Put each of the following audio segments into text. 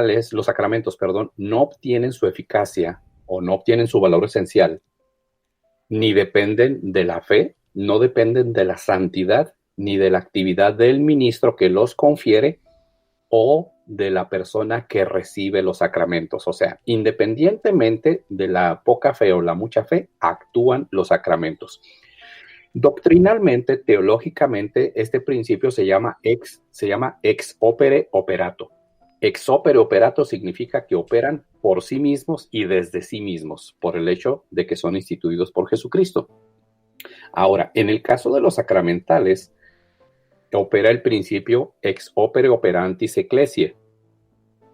los sacramentos, perdón, no obtienen su eficacia o no obtienen su valor esencial, ni dependen de la fe, no dependen de la santidad, ni de la actividad del ministro que los confiere o de la persona que recibe los sacramentos. O sea, independientemente de la poca fe o la mucha fe, actúan los sacramentos. Doctrinalmente, teológicamente, este principio se llama ex opere operato. Ex opere operato significa que operan por sí mismos y desde sí mismos, por el hecho de que son instituidos por Jesucristo. Ahora, en el caso de los sacramentales, opera el principio ex opere operantis ecclesiae,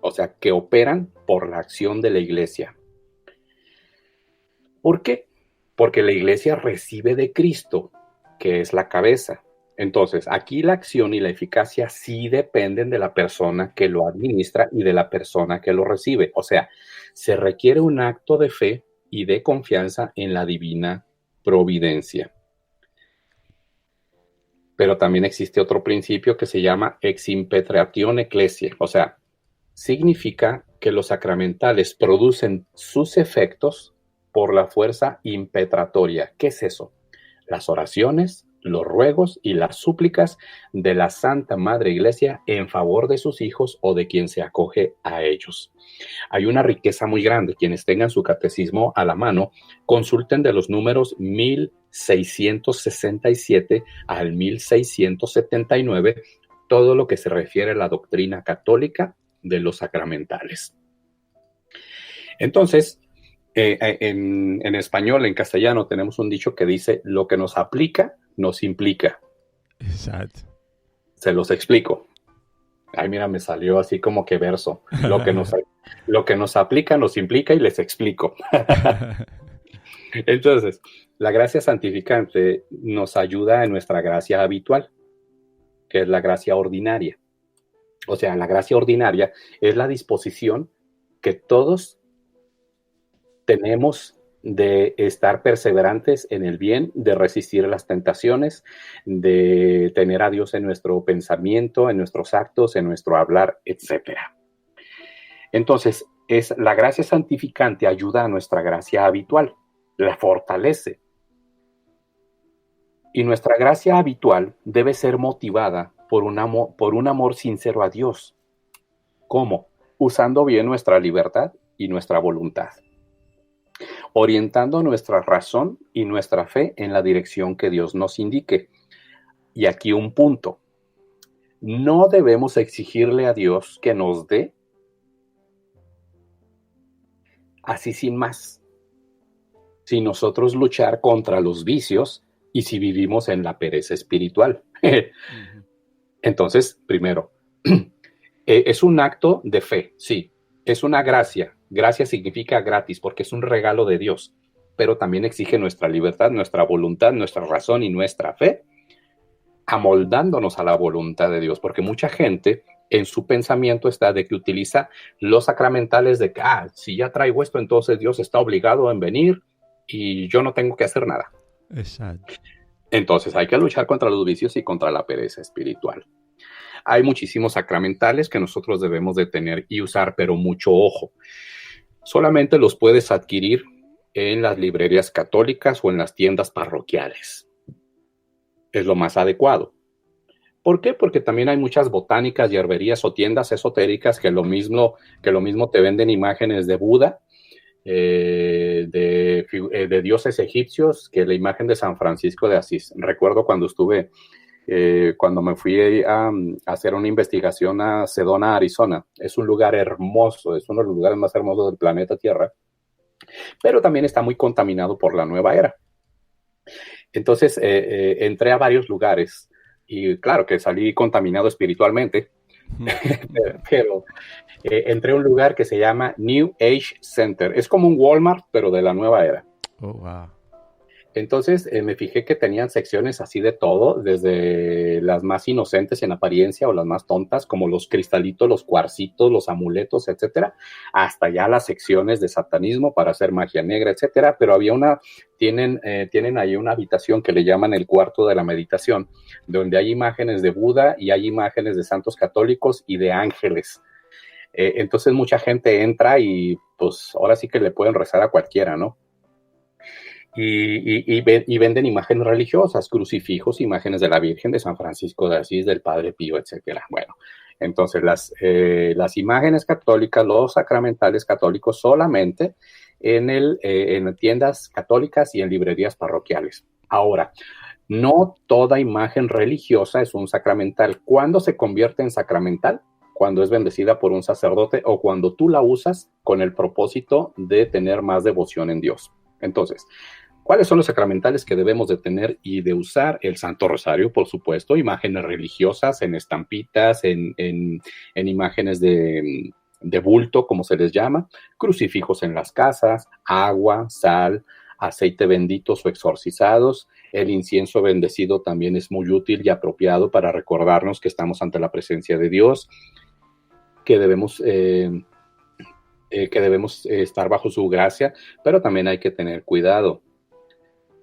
o sea, que operan por la acción de la iglesia. ¿Por qué? Porque la iglesia recibe de Cristo, que es la cabeza. Entonces, aquí la acción y la eficacia sí dependen de la persona que lo administra y de la persona que lo recibe. O sea, se requiere un acto de fe y de confianza en la divina providencia. Pero también existe otro principio que se llama ex impetratione ecclesiae, o sea, significa que los sacramentales producen sus efectos por la fuerza impetratoria. ¿Qué es eso? Las oraciones, los ruegos y las súplicas de la Santa Madre Iglesia en favor de sus hijos o de quien se acoge a ellos. Hay una riqueza muy grande. Quienes tengan su catecismo a la mano, consulten de los números 1667 al 1679 todo lo que se refiere a la doctrina católica de los sacramentales. Entonces, en español, en castellano, tenemos un dicho que dice: lo que nos aplica, nos implica. Exacto. Se los explico. Ay, mira, me salió así como que verso. Lo que nos aplica, nos implica y les explico. Entonces, la gracia santificante nos ayuda en nuestra gracia habitual, que es la gracia ordinaria. O sea, la gracia ordinaria es la disposición que todos tenemos de estar perseverantes en el bien, de resistir las tentaciones, de tener a Dios en nuestro pensamiento, en nuestros actos, en nuestro hablar, etc. Entonces, la gracia santificante ayuda a nuestra gracia habitual, la fortalece. Y nuestra gracia habitual debe ser motivada por un amor sincero a Dios. ¿Cómo? Usando bien nuestra libertad y nuestra voluntad, orientando nuestra razón y nuestra fe en la dirección que Dios nos indique. Y aquí un punto. No debemos exigirle a Dios que nos dé así sin más, sin nosotros luchar contra los vicios y si vivimos en la pereza espiritual. Entonces, primero, es un acto de fe, sí, es una gracia. Gracia significa gratis porque es un regalo de Dios, pero también exige nuestra libertad, nuestra voluntad, nuestra razón y nuestra fe, amoldándonos a la voluntad de Dios, porque mucha gente en su pensamiento está de que utiliza los sacramentales de que, si ya traigo esto, entonces Dios está obligado en venir y yo no tengo que hacer nada. Exacto. Entonces hay que luchar contra los vicios y contra la pereza espiritual. Hay muchísimos sacramentales que nosotros debemos de tener y usar, pero mucho ojo. Solamente los puedes adquirir en las librerías católicas o en las tiendas parroquiales. Es lo más adecuado. ¿Por qué? Porque también hay muchas botánicas, hierberías o tiendas esotéricas que lo mismo te venden imágenes de Buda, de dioses egipcios, que la imagen de San Francisco de Asís. Recuerdo cuando cuando me fui a hacer una investigación a Sedona, Arizona. Es un lugar hermoso, es uno de los lugares más hermosos del planeta Tierra, pero también está muy contaminado por la nueva era. Entonces entré a varios lugares y claro que salí contaminado espiritualmente, pero entré a un lugar que se llama New Age Center. Es como un Walmart, pero de la nueva era. Oh, wow. Entonces me fijé que tenían secciones así de todo, desde las más inocentes en apariencia o las más tontas, como los cristalitos, los cuarcitos, los amuletos, etcétera, hasta ya las secciones de satanismo para hacer magia negra, etcétera. Pero tienen ahí una habitación que le llaman el cuarto de la meditación, donde hay imágenes de Buda y hay imágenes de santos católicos y de ángeles. Entonces mucha gente entra y pues ahora sí que le pueden rezar a cualquiera, ¿no? Y venden imágenes religiosas, crucifijos, imágenes de la Virgen, de San Francisco de Asís, del Padre Pío, etcétera. Bueno, entonces las imágenes católicas, los sacramentales católicos solamente en tiendas católicas y en librerías parroquiales. Ahora, no toda imagen religiosa es un sacramental. ¿Cuándo se convierte en sacramental? Cuando es bendecida por un sacerdote o cuando tú la usas con el propósito de tener más devoción en Dios. Entonces, ¿cuáles son los sacramentales que debemos de tener y de usar? El Santo Rosario, por supuesto, imágenes religiosas en estampitas, en imágenes de bulto, como se les llama, crucifijos en las casas, agua, sal, aceite benditos o exorcizados. El incienso bendecido también es muy útil y apropiado para recordarnos que estamos ante la presencia de Dios, que debemos estar bajo su gracia, pero también hay que tener cuidado.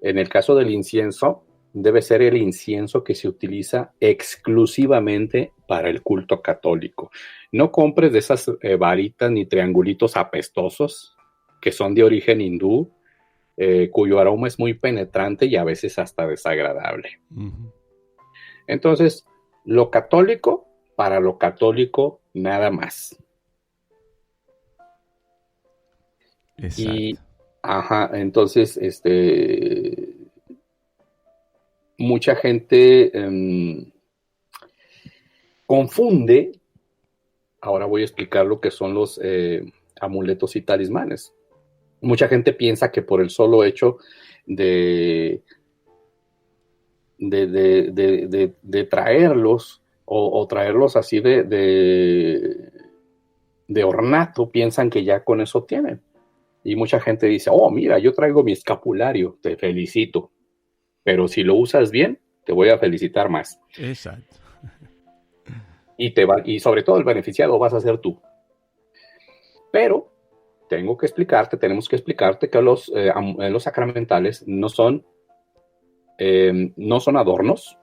En el caso del incienso, debe ser el incienso que se utiliza exclusivamente para el culto católico. No compres de esas varitas ni triangulitos apestosos que son de origen hindú, cuyo aroma es muy penetrante y a veces hasta desagradable. Uh-huh. Entonces, lo católico, para lo católico, nada más. Exacto. Y, entonces, mucha gente confunde. Ahora voy a explicar lo que son los amuletos y talismanes. Mucha gente piensa que por el solo hecho de traerlos o traerlos así de ornato, piensan que ya con eso tienen. Y mucha gente dice, oh, mira, yo traigo mi escapulario, te felicito. Pero si lo usas bien, te voy a felicitar más. Exacto. Y sobre todo el beneficiado vas a ser tú. Pero tenemos que explicarte que los sacramentales no son adornos,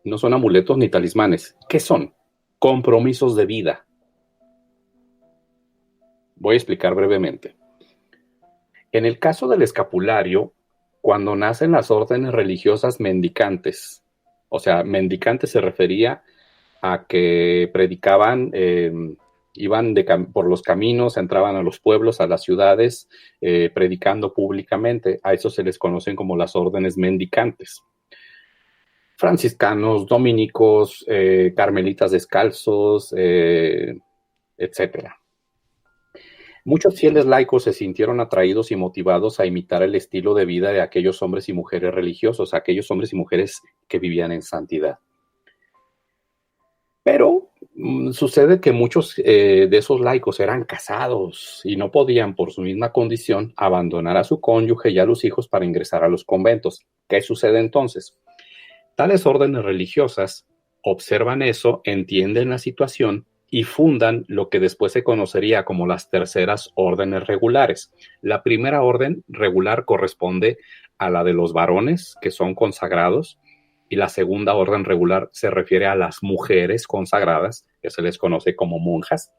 no son amuletos ni talismanes. ¿Qué son? Compromisos de vida. Voy a explicar brevemente. En el caso del escapulario, cuando nacen las órdenes religiosas mendicantes, o sea, mendicantes se refería a que predicaban, iban por los caminos, entraban a los pueblos, a las ciudades, predicando públicamente. A eso se les conocen como las órdenes mendicantes. Franciscanos, dominicos, carmelitas descalzos, etcétera. Muchos fieles laicos se sintieron atraídos y motivados a imitar el estilo de vida de aquellos hombres y mujeres religiosos, aquellos hombres y mujeres que vivían en santidad. Pero sucede que muchos de esos laicos eran casados y no podían, por su misma condición, abandonar a su cónyuge y a los hijos para ingresar a los conventos. ¿Qué sucede entonces? Tales órdenes religiosas observan eso, entienden la situación y fundan lo que después se conocería como las terceras órdenes regulares. La primera orden regular corresponde a la de los varones, que son consagrados, y la segunda orden regular se refiere a las mujeres consagradas, que se les conoce como monjas.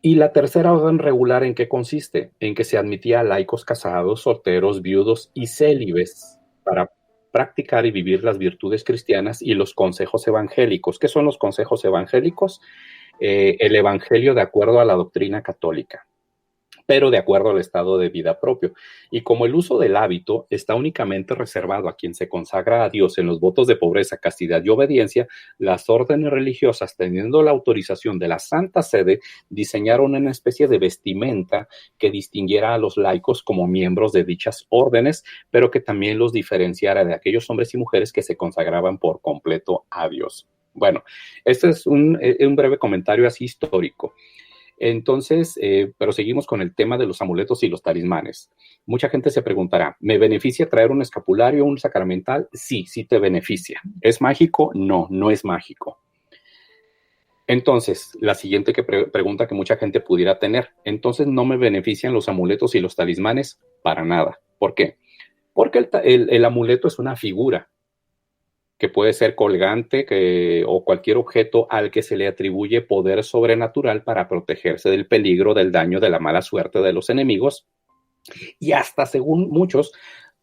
Y la tercera orden regular, ¿en qué consiste? En que se admitía a laicos casados, solteros, viudos y célibes para practicar y vivir las virtudes cristianas y los consejos evangélicos. ¿Qué son los consejos evangélicos? El evangelio de acuerdo a la doctrina católica, pero de acuerdo al estado de vida propio. Y como el uso del hábito está únicamente reservado a quien se consagra a Dios en los votos de pobreza, castidad y obediencia, las órdenes religiosas, teniendo la autorización de la Santa Sede, diseñaron una especie de vestimenta que distinguiera a los laicos como miembros de dichas órdenes, pero que también los diferenciara de aquellos hombres y mujeres que se consagraban por completo a Dios. Bueno, este es un breve comentario así histórico. Entonces, pero seguimos con el tema de los amuletos y los talismanes. Mucha gente se preguntará, ¿me beneficia traer un escapulario, un sacramental? Sí, sí te beneficia. ¿Es mágico? No, no es mágico. Entonces, la siguiente pregunta que mucha gente pudiera tener, entonces no me benefician los amuletos y los talismanes para nada. ¿Por qué? Porque el amuleto es una figura que puede ser colgante o cualquier objeto al que se le atribuye poder sobrenatural para protegerse del peligro, del daño, de la mala suerte de los enemigos y hasta, según muchos,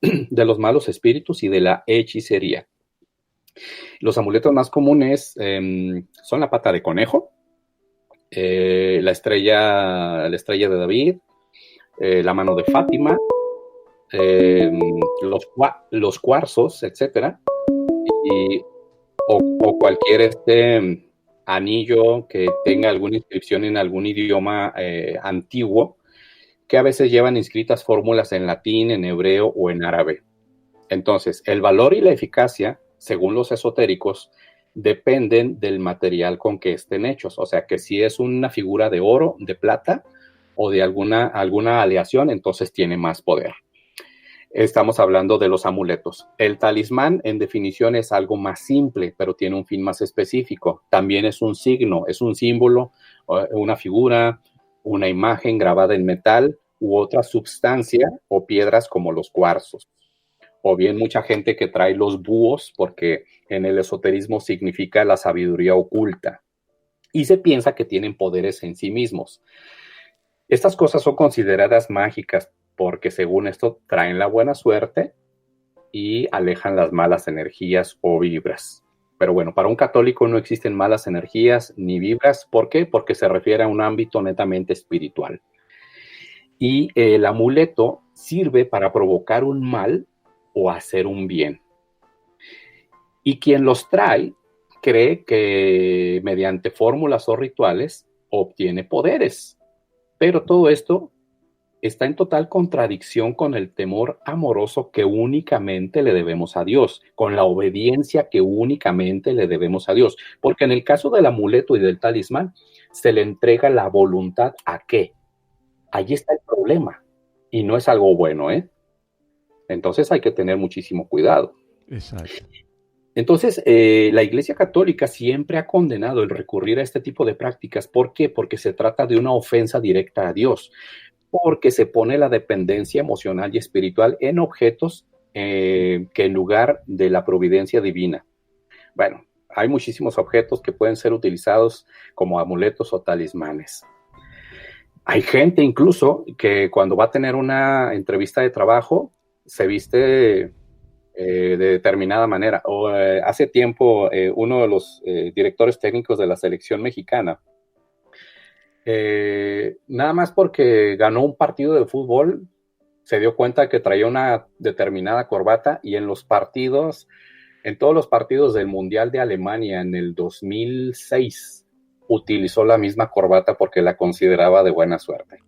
de los malos espíritus y de la hechicería. Los amuletos más comunes son la pata de conejo, la estrella de David, la mano de Fátima, los cuarzos, etcétera, o cualquier anillo que tenga alguna inscripción en algún idioma antiguo, que a veces llevan inscritas fórmulas en latín, en hebreo o en árabe. Entonces, el valor y la eficacia, según los esotéricos, dependen del material con que estén hechos. O sea, que si es una figura de oro, de plata o de alguna aleación, entonces tiene más poder. Estamos hablando de los amuletos. El talismán, en definición, es algo más simple, pero tiene un fin más específico. También es un signo, es un símbolo, una figura, una imagen grabada en metal u otra sustancia o piedras como los cuarzos. O bien mucha gente que trae los búhos, porque en el esoterismo significa la sabiduría oculta. Y se piensa que tienen poderes en sí mismos. Estas cosas son consideradas mágicas porque, según esto, traen la buena suerte y alejan las malas energías o vibras. Pero bueno, para un católico no existen malas energías ni vibras. ¿Por qué? Porque se refiere a un ámbito netamente espiritual. Y el amuleto sirve para provocar un mal o hacer un bien. Y quien los trae cree que mediante fórmulas o rituales obtiene poderes. Pero todo esto está en total contradicción con el temor amoroso que únicamente le debemos a Dios, con la obediencia que únicamente le debemos a Dios. Porque en el caso del amuleto y del talismán, se le entrega la voluntad ¿a qué? Allí está el problema. Y no es algo bueno, ¿eh? Entonces hay que tener muchísimo cuidado. Exacto. Entonces, la Iglesia Católica siempre ha condenado el recurrir a este tipo de prácticas. ¿Por qué? Porque se trata de una ofensa directa a Dios, porque se pone la dependencia emocional y espiritual en objetos que en lugar de la providencia divina. Bueno, hay muchísimos objetos que pueden ser utilizados como amuletos o talismanes. Hay gente incluso que cuando va a tener una entrevista de trabajo se viste de determinada manera. Hace tiempo, uno de los directores técnicos de la selección mexicana, nada más porque ganó un partido de fútbol, se dio cuenta que traía una determinada corbata y en todos los partidos del Mundial de Alemania en el 2006, utilizó la misma corbata porque la consideraba de buena suerte.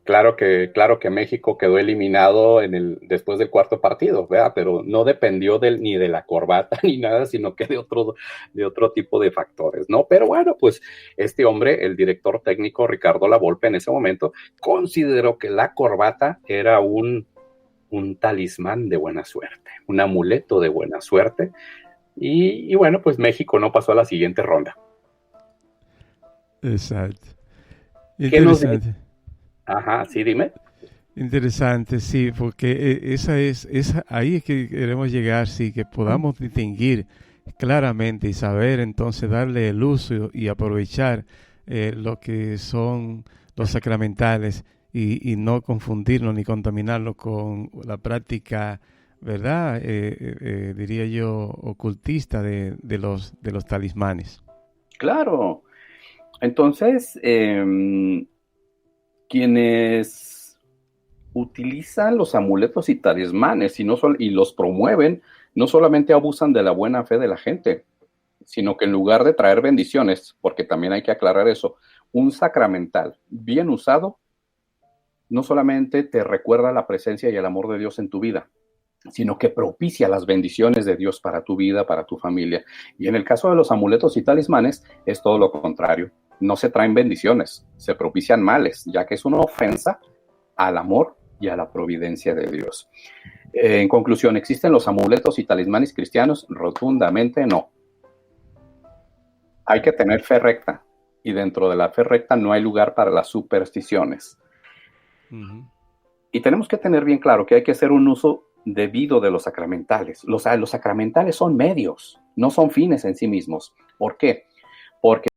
Claro que México quedó eliminado después del cuarto partido, ¿verdad? Pero no dependió ni de la corbata ni nada, sino que de otro tipo de factores, ¿no? Pero bueno, pues este hombre, el director técnico Ricardo Lavolpe, en ese momento consideró que la corbata era un talismán de buena suerte, un amuleto de buena suerte. Y bueno, pues México no pasó a la siguiente ronda. Exacto. Interesante. Ajá, sí, dime. Interesante, sí, porque ahí es que queremos llegar, sí, que podamos distinguir claramente y saber entonces darle el uso y aprovechar lo que son los sacramentales y no confundirlo ni contaminarlo con la práctica, ¿verdad? Diría yo, ocultista de los talismanes. Claro. Entonces, quienes utilizan los amuletos y talismanes y los promueven, no solamente abusan de la buena fe de la gente, sino que en lugar de traer bendiciones, porque también hay que aclarar eso, un sacramental bien usado no solamente te recuerda la presencia y el amor de Dios en tu vida, sino que propicia las bendiciones de Dios para tu vida, para tu familia. Y en el caso de los amuletos y talismanes es todo lo contrario. No se traen bendiciones, se propician males, ya que es una ofensa al amor y a la providencia de Dios. En conclusión, ¿existen los amuletos y talismanes cristianos? Rotundamente no. Hay que tener fe recta, y dentro de la fe recta no hay lugar para las supersticiones. Uh-huh. Y tenemos que tener bien claro que hay que hacer un uso debido de los sacramentales. Los sacramentales son medios, no son fines en sí mismos. ¿Por qué? Porque